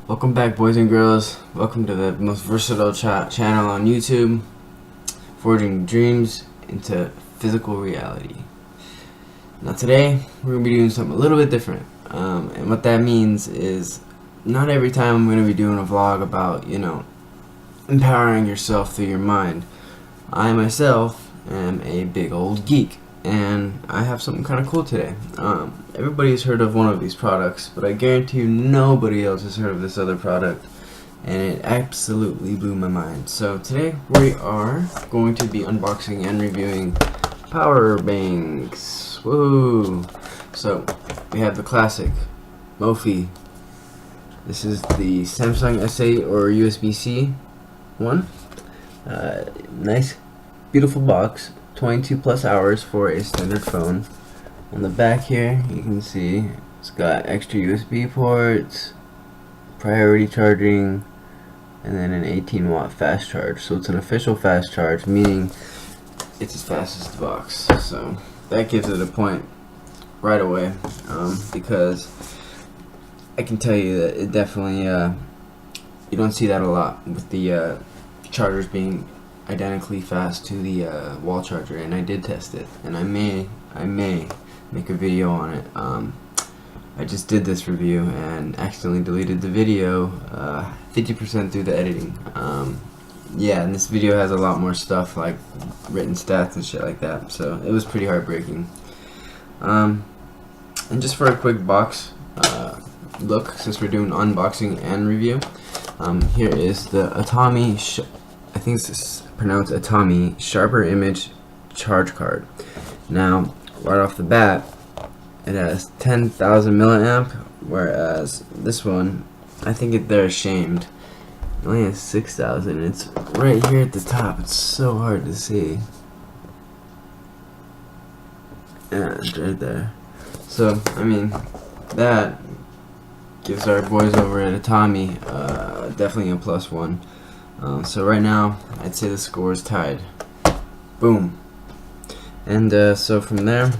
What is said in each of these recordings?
Welcome back, boys and girls. Welcome to the most versatile channel on YouTube, forging dreams into physical reality. Now today, we're going to be doing something a little bit different. And what that means is, not every time I'm going to be doing a vlog about, empowering yourself through your mind. I myself am a big old geek, and I have something kind of cool today. Everybody's heard of one of these products, but I guarantee you nobody else has heard of this other product, and it absolutely blew my mind. So today we are going to be unboxing and reviewing power banks. Woo! So we have the classic Mophie. This is the Samsung S8 or USB-C one. Nice, beautiful box. 22 plus hours for a standard phone. On the back here, you can see it's got extra USB ports, priority charging, and then an 18-watt fast charge. So it's an official fast charge, meaning it's as fast as the box. So that gives it a point right away, because I can tell you that it definitely you don't see that a lot with the chargers being identically fast to the wall charger, and I did test it, and I may make a video on it. I just did this review and accidentally deleted the video 50% through the editing. Yeah, and this video has a lot more stuff like written stats and shit like that, so it was pretty heartbreaking. And just for a quick box look, since we're doing unboxing and review, here is the Atomi, I think it's pronounced Atomi Sharperimage Chargecard. Now, right off the bat, it has 10,000 milliamp, whereas this one, I think they're ashamed. It only has 6,000. It's right here at the top. It's so hard to see. Yeah, it's right there. So, I mean, that gives our boys over at Atomi definitely a +1. So right now, I'd say the score is tied. Boom. And so from there,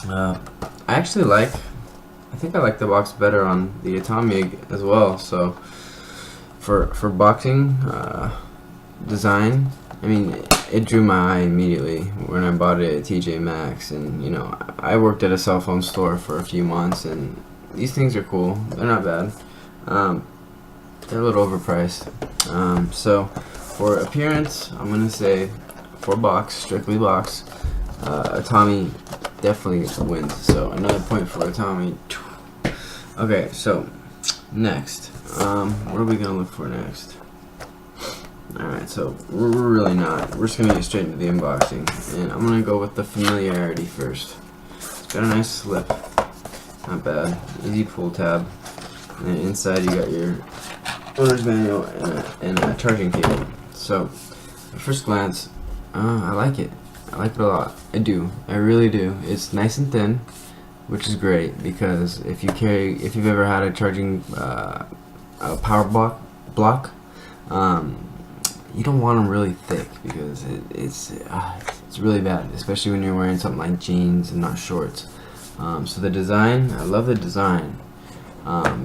I think I like the box better on the Atomi as well. So for boxing design, I mean, it drew my eye immediately when I bought it at TJ Maxx. And I worked at a cell phone store for a few months, and these things are cool. They're not bad. They're a little overpriced. So for appearance, I'm gonna say for box, strictly box, Atomi definitely wins. So another point for Atomi. Okay, so next, what are we gonna look for next? Alright, so we're really not. We're just gonna get straight into the unboxing, and I'm gonna go with the familiarity first. It's got a nice slip, not bad, easy pull tab, and then inside you got your owner's manual and a charging cable. So at first glance, I like it. I like it a lot. I do. I really do. It's nice and thin, which is great, because if you've ever had a charging a power block, you don't want them really thick, because it's really bad, especially when you're wearing something like jeans and not shorts. So the design, I love the design,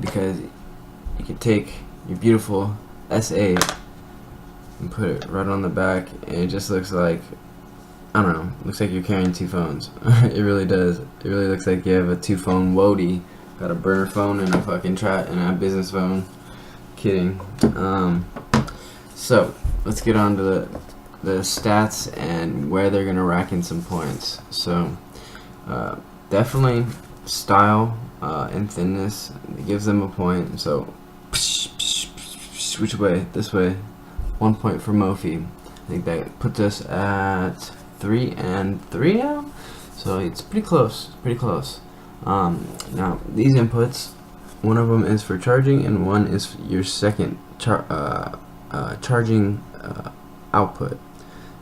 because you can take your beautiful S8 and put it right on the back, and it just looks like, I don't know, looks like you're carrying two phones. It really does. It really looks like you have a two-phone woody. Got a burner phone and a fucking and a business phone. Kidding. So let's get on to the stats and where they're gonna rack in some points. So definitely style and thinness, it gives them a point. So which way? This way. 1 point for Mophie. I think that puts us at 3 and 3 now, so it's pretty close. Now these inputs, one of them is for charging and one is your second charging output.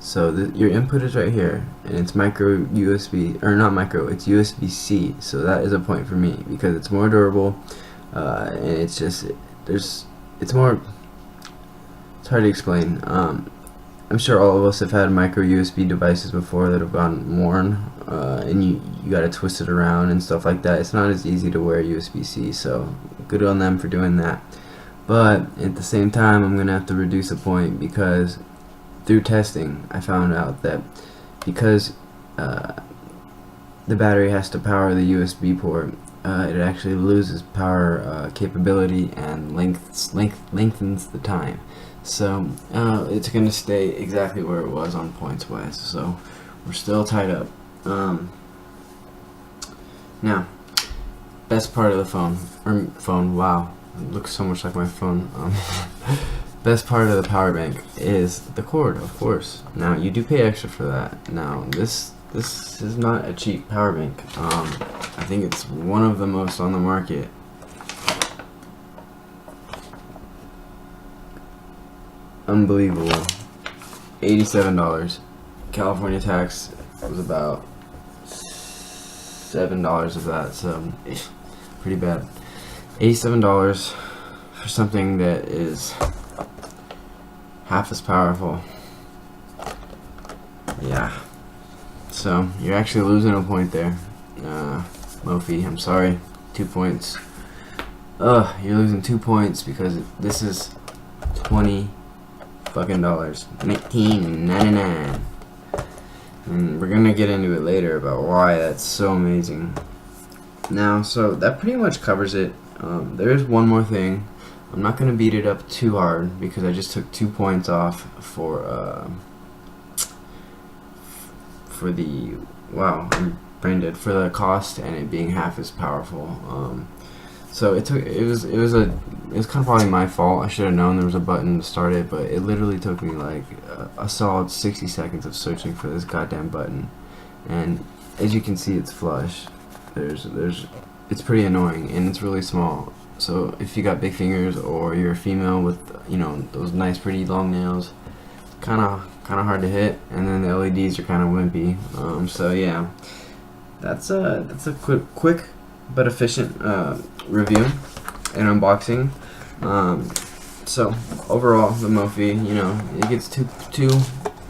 So your input is right here, and it's micro USB, or not micro, it's USB-C. So that is a point for me, because it's more durable, and it's just it's more. It's hard to explain. I'm sure all of us have had micro USB devices before that have gone worn, and you gotta twist it around and stuff like that. It's not as easy to wear USB-C, so good on them for doing that. but at the same time I'm gonna have to reduce a point because through testing I found out that because the battery has to power the USB port, it actually loses power capability and lengthens the time. So it's going to stay exactly where it was on points wise. So we're still tied up. Now, best part of the phone. Wow, it looks so much like my phone. Best part of the power bank is the cord, of course. Now you do pay extra for that. Now this is not a cheap power bank. I think it's one of the most on the market. Unbelievable. $87. California tax was about $7 of that, so pretty bad. $87 for something that is half as powerful. Yeah. So you're actually losing a point there, Mophie. I'm sorry. 2 points. You're losing 2 points because this is $20 fucking dollars. $19.99. And we're gonna get into it later about why that's so amazing. Now, so that pretty much covers it. There is one more thing. I'm not gonna beat it up too hard because I just took 2 points off for the I'm brain dead, for the cost and it being half as powerful. So it was kind of probably my fault. I should have known there was a button to start it, but it literally took me like a solid 60 seconds of searching for this goddamn button. And as you can see, it's flush. It's pretty annoying and it's really small. So if you got big fingers or you're a female with, you know, those nice pretty long nails, kind of hard to hit, and then the LEDs are kind of wimpy. So yeah, that's a quick but efficient review and unboxing. So overall, the Mophie, you know, it gets two.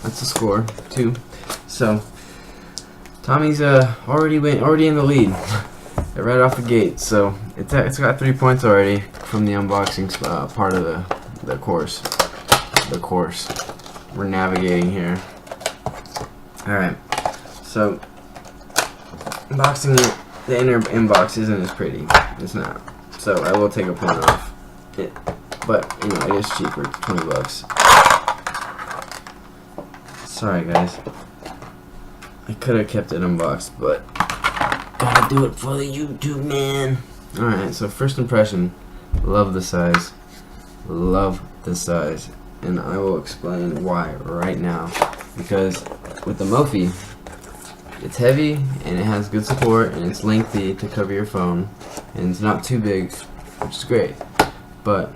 That's the score, 2. So Tommy's already in the lead right off the gate. So it's got 3 points already from the unboxing part of the course. The course we're navigating here. All right, so unboxing it. The inner inbox isn't as pretty. It's not. So I will take a point off it, but you know, it is cheaper, $20. Sorry guys, I could have kept it unboxed, but gotta do it for the YouTube, man. All right, so first impression, love the size, and I will explain why right now. Because with the Mophie, it's heavy and it has good support and it's lengthy to cover your phone and it's not too big, which is great, but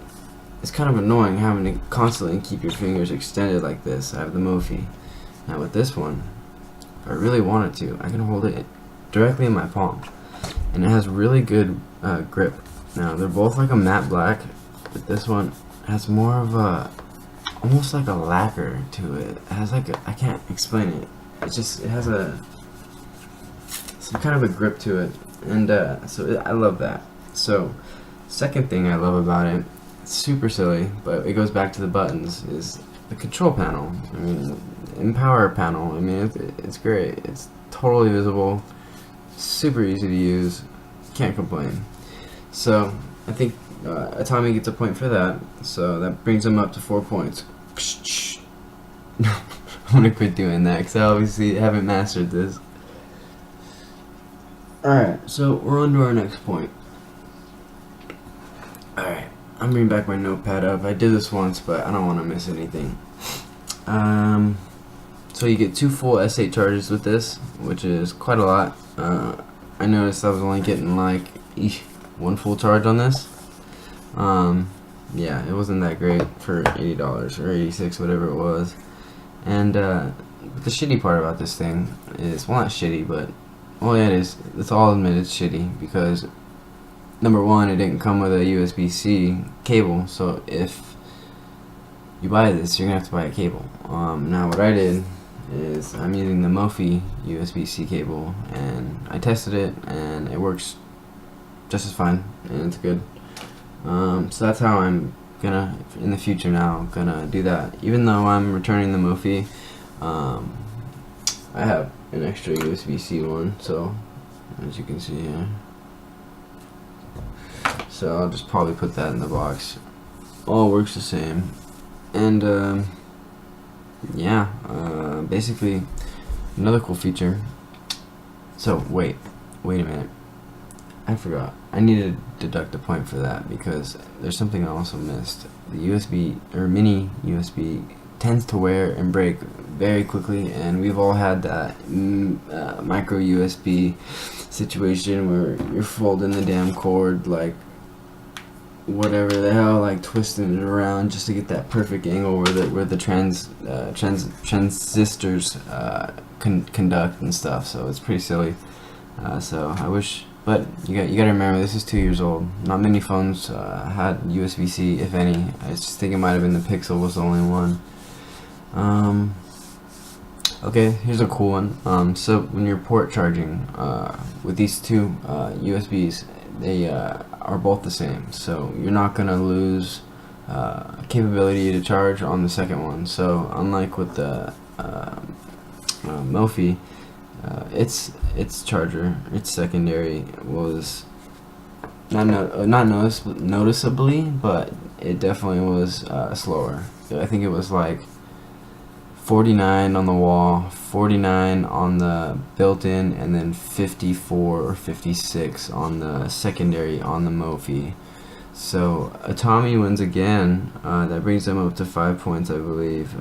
it's kind of annoying having to constantly keep your fingers extended like this. I have the Mophie. Now with this one, if I really wanted to, I can hold it directly in my palm and it has really good grip. Now they're both like a matte black, but this one has more of a, almost like a lacquer to it. It has like I can't explain it. It has some kind of a grip to it, and so I love that. So second thing I love about it, it's super silly, but it goes back to the buttons, is the control panel. I mean, Empower panel. I mean, it's great. It's totally visible, super easy to use. Can't complain. So I think Atomi gets a point for that. So that brings him up to 4 points. I'm gonna quit doing that because I obviously haven't mastered this. Alright, so we're on to our next point. Alright, I'm bringing back my notepad up. I did this once, but I don't want to miss anything. So you get 2 full S8 charges with this, which is quite a lot. I noticed I was only getting like 1 full charge on this. Yeah, it wasn't that great for $80 or $86, whatever it was. And the shitty part about this thing is, well, not shitty, but well, yeah, it is. Let's all admit it's shitty because number one, it didn't come with a USB-C cable. So if you buy this, you're gonna have to buy a cable. Now what I did is I'm using the Mophie USB-C cable, and I tested it, and it works just as fine, and it's good. So that's how I'm gonna in the future now gonna do that. Even though I'm returning the Mophie, I have an extra USB-C one, so as you can see here. So I'll just probably put that in the box. All works the same, and yeah, basically another cool feature. So wait a minute. I forgot. I need to deduct a point for that because there's something I also missed. The USB or mini USB tends to wear and break very quickly, and we've all had that micro USB situation where you're folding the damn cord like whatever the hell, like twisting it around just to get that perfect angle where the transistors conduct and stuff. So it's pretty silly. So I wish. But you gotta remember, this is 2 years old. Not many phones had USB-C, if any. I just think it might have been the Pixel was the only one. Okay, here's a cool one. So when you're port charging with these two USBs, they are both the same. So you're not gonna lose capability to charge on the second one. So unlike with the Mophie, its charger, its secondary was not noticeably, but it definitely was slower. I think it was like 49 on the wall, 49 on the built-in, and then 54 or 56 on the secondary on the Mophie. So Atomi wins again. That brings them up to 5 points, I believe,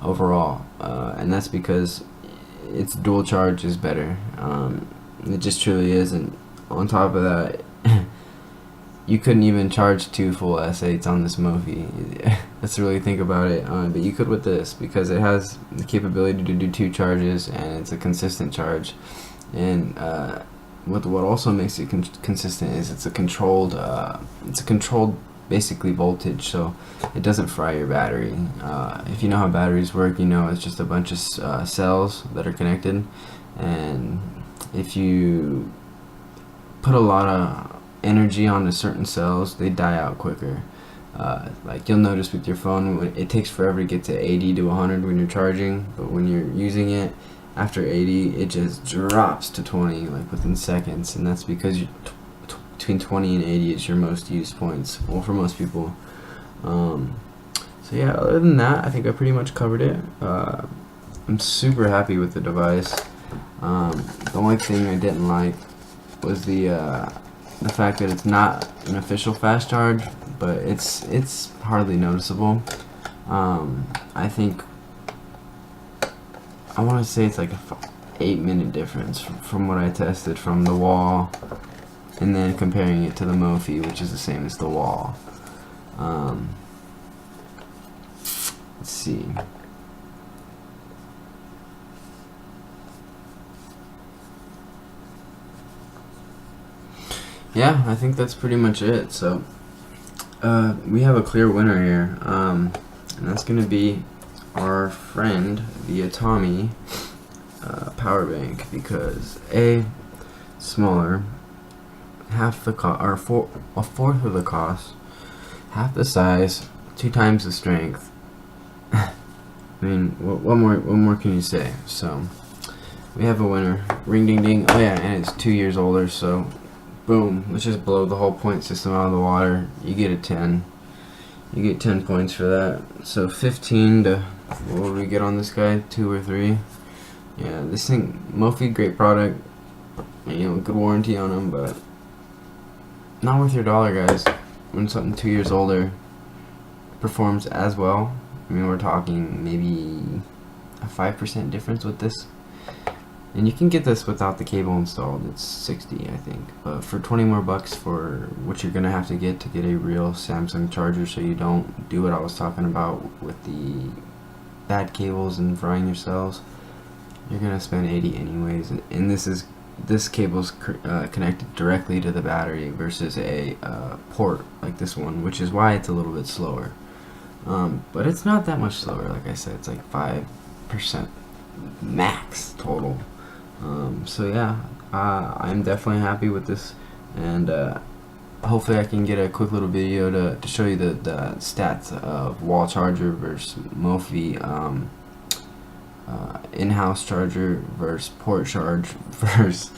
overall, and that's because its dual charge is better. It just truly is, and on top of that, you couldn't even charge 2 full S8s on this Mophie. Let's really think about it. But you could with this because it has the capability to do 2 charges, and it's a consistent charge. And what also makes it consistent is it's a controlled basically voltage, so it doesn't fry your battery. If you know how batteries work, you know it's just a bunch of cells that are connected, and if you put a lot of energy onto certain cells, they die out quicker. Like you'll notice with your phone, it takes forever to get to 80 to 100 when you're charging, but when you're using it, after 80 it just drops to 20 like within seconds, and that's because between 20 and 80 is your most used points, well, for most people. So yeah, other than that, I think I pretty much covered it. I'm super happy with the device. The only thing I didn't like was the fact that it's not an official fast charge, but it's hardly noticeable. I think I want to say it's like a 8-minute difference from what I tested from the wall, and then comparing it to the Mophie, which is the same as the wall. Let's see. Yeah, I think that's pretty much it. So we have a clear winner here, and that's gonna be our friend the Atomi power bank, because A, smaller, half the cost, or a fourth of the cost, half the size, 2 times the strength. I mean, what more can you say? So we have a winner. Ring ding ding. Oh yeah, and it's 2 years older, so boom, let's just blow the whole point system out of the water. You get a 10. You get 10 points for that. So 15 to, what would we get on this guy? 2 or 3? Yeah, this thing, Mophie, great product. You know, good warranty on them, but not worth your dollar, guys. When something 2 years older performs as well, I mean, we're talking maybe a 5% difference with this. And you can get this without the cable installed. It's 60, I think. But for 20 more bucks for what you're gonna have to get a real Samsung charger, so you don't do what I was talking about with the bad cables and frying your cells, you're gonna spend 80 anyways. And this cable's connected directly to the battery versus a port like this one, which is why it's a little bit slower. But it's not that much slower. Like I said, it's like 5% max total. So yeah, I'm definitely happy with this, and hopefully I can get a quick little video to show you the stats of wall charger versus Mophie, in-house charger versus port charge versus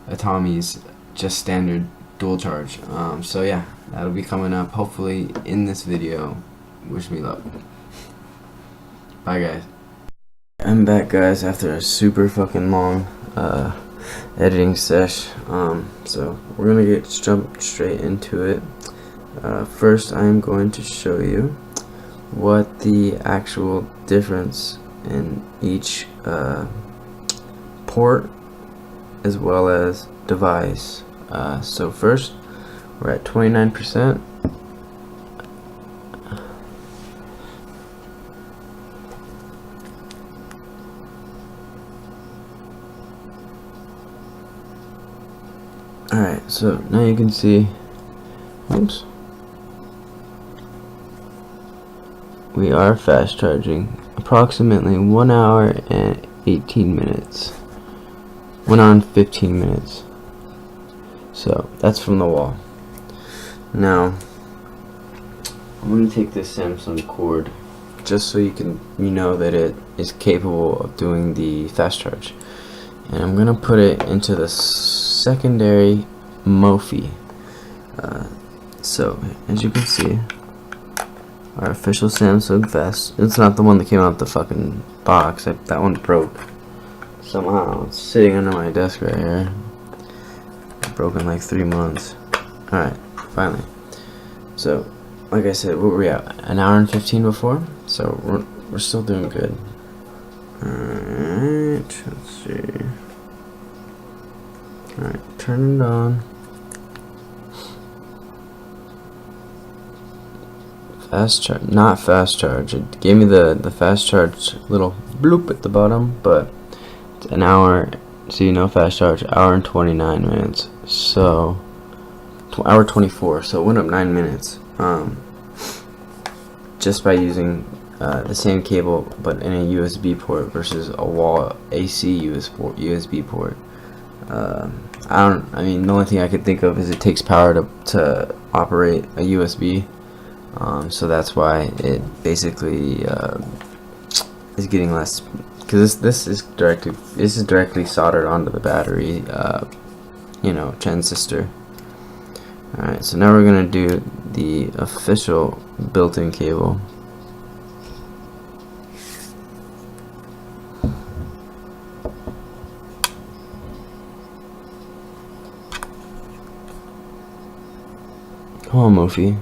Atomi's just standard dual charge. So yeah, that'll be coming up hopefully in this video. Wish me luck. Bye guys. I'm back guys after a super fucking long editing sesh. So we're gonna jump straight into it. First I'm going to show you what the actual difference in each port as well as device. So first we're at 29%. Alright, so now you can see, oops, we are fast charging approximately 1 hour and 18 minutes. 1 hour and 15 minutes. So that's from the wall. Now I'm going to take this Samsung cord just so you know that it is capable of doing the fast charge, and I'm going to put it into the secondary Mophie. So as you can see, our official Samsung fast, it's not the one that came out the fucking box. That one broke somehow. It's sitting under my desk right here. It broke in like 3 months. Alright, finally. So like I said, what were we at? An hour and 15 before, so we're still doing good. Alright, let's see. Alright, turn it on. Fast charge, not fast charge. It gave me the fast charge little bloop at the bottom, but it's an hour, so you know fast charge, hour and 29 minutes. So, hour 24, so it went up 9 minutes. Just by using the same cable, but in a USB port versus a wall AC USB port. I mean, the only thing I could think of is it takes power to operate a USB, so that's why it basically is getting less, because this is directly soldered onto the battery, you know, transistor. Alright, so now we're gonna do the official built-in cable. Come on, Mophie.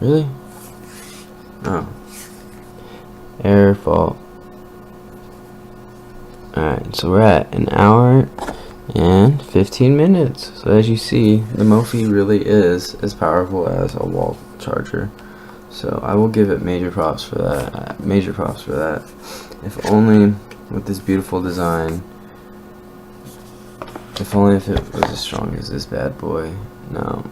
Really? Oh. Error fault. Alright, so we're at an hour and 15 minutes. So as you see, the Mophie really is as powerful as a wall charger. So I will give it major props for that. If only with this beautiful design. If only if it was as strong as this bad boy. Now,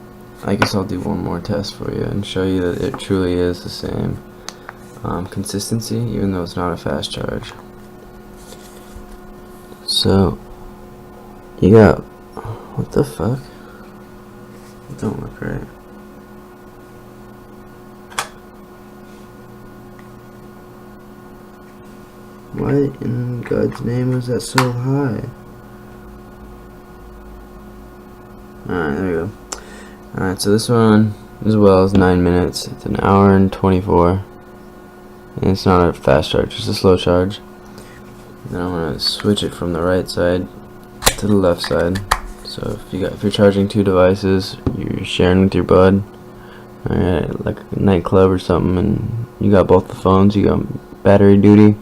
I guess I'll do one more test for you and show you that it truly is the same consistency, even though it's not a fast charge. So, you got, what the fuck? It don't look right. Why in God's name is that so high? Alright, there we go. Alright, so this one as well is 9 minutes. It's an hour and 24. And it's not a fast charge, it's a slow charge. Then I'm gonna switch it from the right side to the left side. So if you're charging two devices, you're sharing with your bud, alright, like a nightclub or something, and you got both the phones, you got battery duty.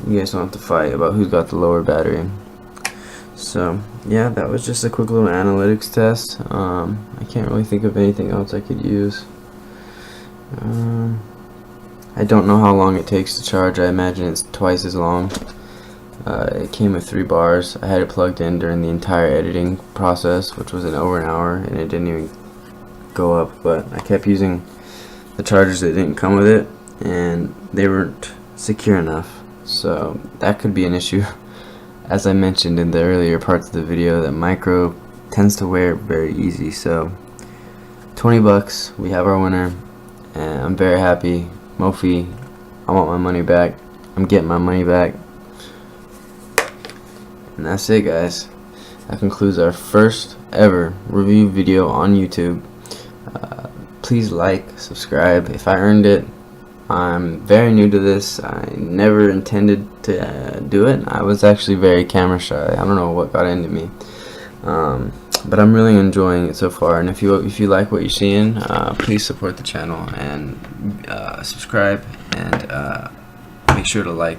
You guys don't have to fight about who's got the lower battery. So yeah, that was just a quick little analytics test. I can't really think of anything else I could use. I don't know how long it takes to charge. I imagine it's twice as long. It came with 3 bars. I had it plugged in during the entire editing process, which was over an hour, and it didn't even go up. But I kept using the chargers that didn't come with it, and they weren't secure enough. So that could be an issue. As I mentioned in the earlier parts of the video, that micro tends to wear very easy. So 20 bucks, we have our winner, and I'm very happy. Mophie, I want my money back. I'm getting my money back. And that's it, guys. That concludes our first ever review video on YouTube. Please like, subscribe. If I earned it, I'm very new to this. I never intended to do it. I was actually very camera shy. I don't know what got into me, but I'm really enjoying it so far. And if you like what you're seeing, please support the channel and subscribe, and make sure to like as well.